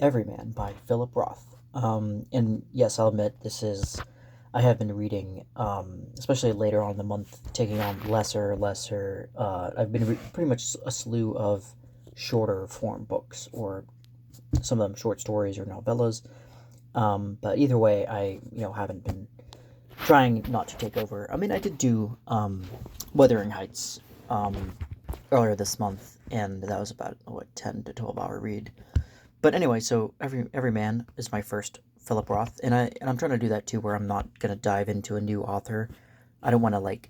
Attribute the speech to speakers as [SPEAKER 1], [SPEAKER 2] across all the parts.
[SPEAKER 1] Everyman by Philip Roth. And yes, I'll admit I have been reading, especially later on in the month, taking on lesser. I've been pretty much a slew of shorter form books, or some of them short stories or novellas. But either way, I haven't been trying not to take over. I mean, I did do Wuthering Heights earlier this month, and that was about, what, 10 to 12 hour read. But anyway, so Everyman is my first Philip Roth, and I'm trying to do that too, where I'm not gonna dive into a new author. I don't want to like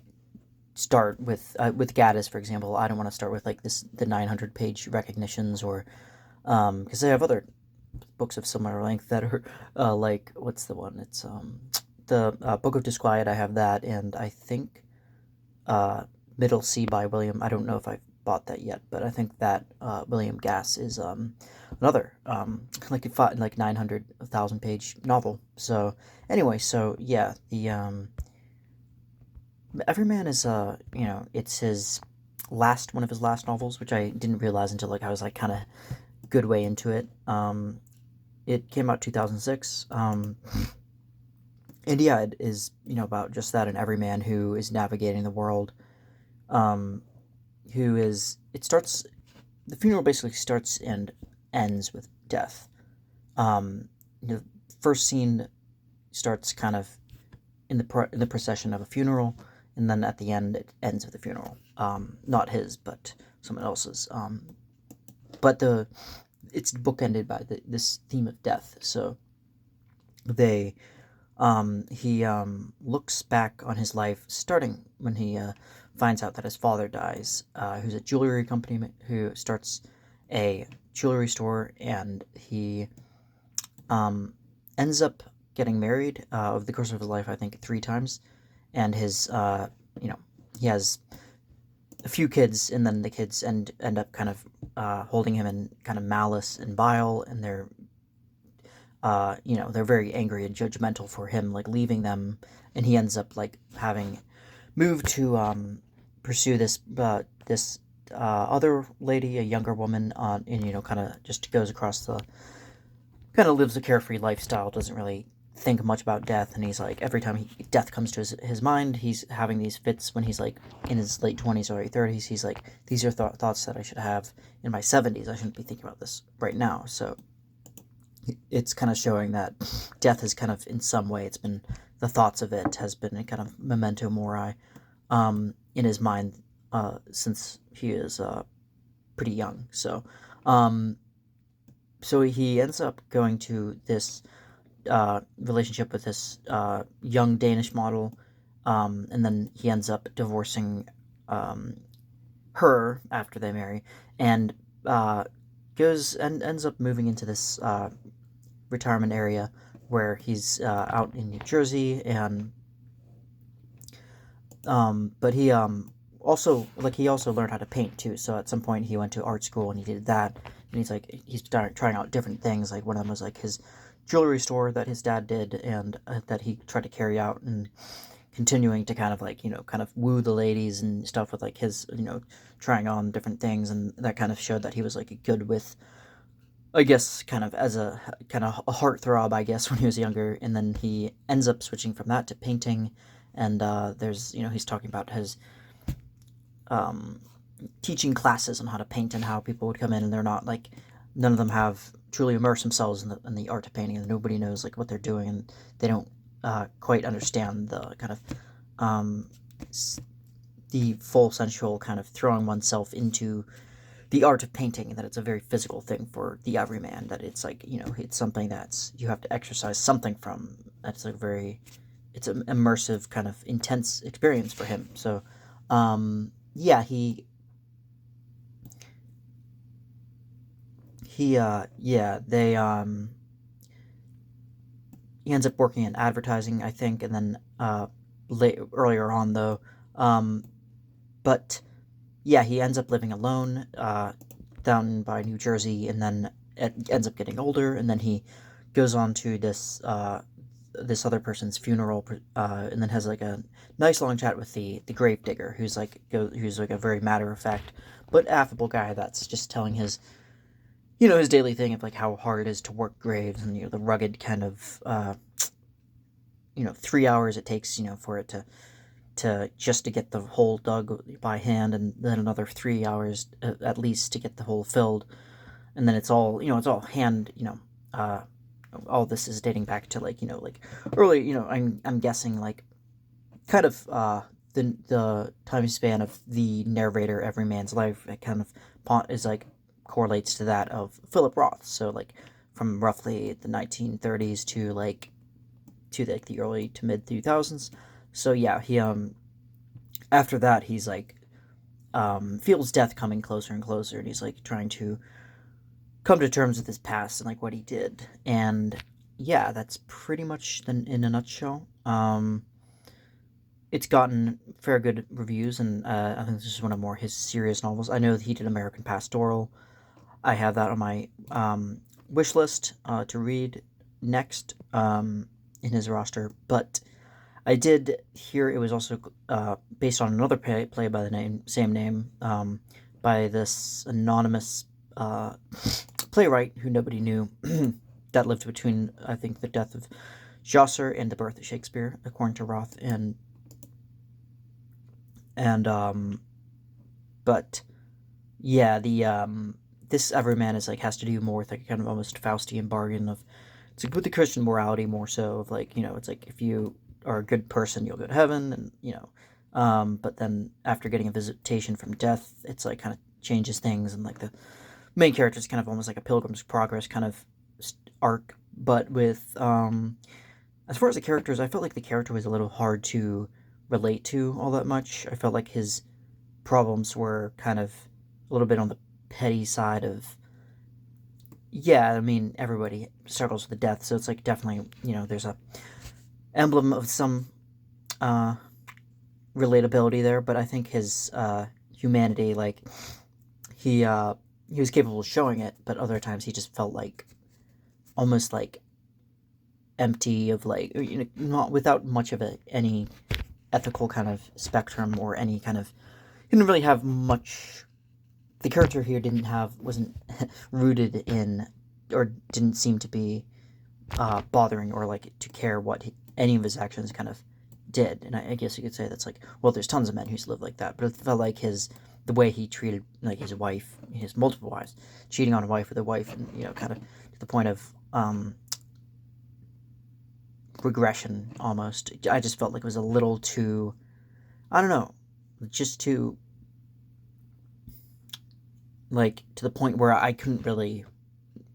[SPEAKER 1] start with Gaddis, for example. I don't want to start with like the 900 page recognitions, or because they have other books of similar length that are like, what's the one? It's the Book of Disquiet. I have that, and I think uh, Middle Sea by William. I don't know if I've bought that yet, but I think that William Gass is another like 900,000 page novel. So anyway, so yeah, the Everyman is it's his last one of his last novels, which I didn't realize until like I was like kind of good way into it. It came out 2006. And yeah, it is about just that, an everyman who is navigating the world. Um, who is it starts The funeral basically starts and ends with death. The first scene starts kind of in the procession of a funeral, and then at the end it ends with a funeral. Not his, but someone else's. But it's bookended by this theme of death. So they he looks back on his life starting when he finds out that his father dies, who's a jewelry company who starts a jewelry store, and he um, ends up getting married over the course of his life, I think 3 times, and his he has a few kids, and then the kids end up kind of holding him in kind of malice and bile, and they're very angry and judgmental for him like leaving them, and he ends up like having moved to pursue this other lady, a younger woman, and kind of just goes across the kind of lives a carefree lifestyle, doesn't really think much about death, and he's like, every time death comes to his mind, he's having these fits when he's like in his late 20s or late 30s. He's like, these are thoughts that I should have in my 70s. I shouldn't be thinking about this right now. So it's kind of showing that death has kind of, in some way, it's been, the thoughts of it has been a kind of memento mori in his mind since he is pretty young. Um, so he ends up going to this relationship with this young Danish model, and then he ends up divorcing um, her after they marry, and goes and ends up moving into this retirement area where he's out in New Jersey, and but he also learned how to paint too. So at some point he went to art school and he did that, and he's started trying out different things. Like one of them was like his jewelry store that his dad did, and that he tried to carry out, and continuing to kind of like kind of woo the ladies and stuff with like his trying on different things, and that kind of showed that he was like good with, I guess, kind of as a kind of a heartthrob, I guess, when he was younger. And then he ends up switching from that to painting, and there's he's talking about his um, teaching classes on how to paint, and how people would come in and they're not like, none of them have truly immersed themselves in the art of painting, and nobody knows like what they're doing, and they don't quite understand the kind of um, the full sensual kind of throwing oneself into the art of painting, and that it's a very physical thing for the everyman, that it's like it's something that's you have to exercise something from. That's like it's an immersive kind of intense experience for him. So yeah, yeah, he ends up working in advertising, I think, and then earlier on though, um but yeah, he ends up living alone down by New Jersey, and then it ends up getting older, and then he goes on to this other person's funeral, and then has like a nice long chat with the gravedigger, who's like a very matter of fact but affable guy that's just telling his his daily thing of like how hard it is to work graves, and the rugged kind of 3 hours it takes for it to just to get the hole dug by hand, and then another 3 hours at least to get the hole filled, and then it's all hand. All this is dating back to like early. I'm guessing like kind of the time span of the narrator Everyman's life. It kind of is like correlates to that of Philip Roth. So like from roughly the 1930s to the early to mid 2000s. So yeah, he after that he's like feels death coming closer and closer, and he's like trying to come to terms with his past and like what he did. And yeah, that's pretty much in a nutshell. It's gotten fair good reviews, and I think this is one of more his serious novels. I know that he did American Pastoral. I have that on my wish list to read next in his roster. But I did hear it was also based on another play by the same name, by this anonymous playwright who nobody knew that lived between, I think, the death of Chaucer and the birth of Shakespeare, according to Roth. And but yeah, the this Everyman is like has to do more with like kind of almost Faustian bargain of it's like with the Christian morality more so of like it's like if you are a good person you'll go to heaven, and but then after getting a visitation from death it's like kind of changes things, and like the main character is kind of almost like a Pilgrim's Progress kind of arc, but with as far as the characters, I felt like the character was a little hard to relate to all that much. I felt like his problems were kind of a little bit on the petty side of yeah, I mean everybody struggles with death, so it's like definitely there's a emblem of some uh relatability there, but I think his humanity, like he was capable of showing it, but other times he just felt like almost like empty of like not without much of any ethical kind of spectrum or any kind of he didn't really have much. The character here wasn't rooted in or didn't seem to be bothering or like to care what any of his actions kind of did. And I guess you could say that's like, well, there's tons of men who live like that, but it felt like the way he treated like his wife, his multiple wives, cheating on a wife with a wife, and kind of to the point of regression almost. I just felt like it was a little too, I don't know, just too like to the point where I couldn't really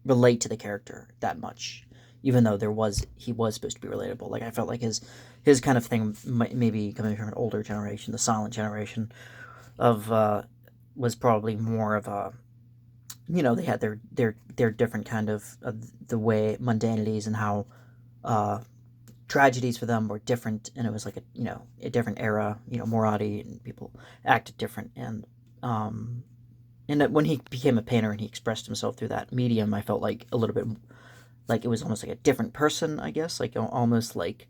[SPEAKER 1] relate to the character that much, even though he was supposed to be relatable. Like I felt like his kind of thing maybe coming from an older generation, the silent generation of was probably more of a they had their different kind of the way mundanities and how tragedies for them were different, and it was like a different era, morality, and people acted different, and that when he became a painter and he expressed himself through that medium, I felt like a little bit like it was almost like a different person, I guess, like almost like,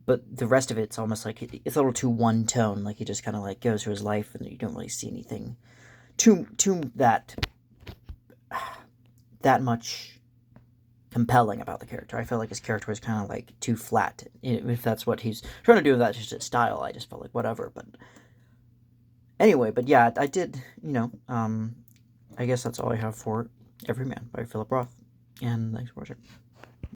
[SPEAKER 1] but the rest of it's almost like it's a little too one tone, like he just kind of like goes through his life and you don't really see anything too that much compelling about the character. I felt like his character was kind of like too flat. If that's what he's trying to do with that, just his style, I just felt like whatever. But anyway, but yeah, I did, I guess that's all I have for Everyman by Philip Roth. And thanks for watching.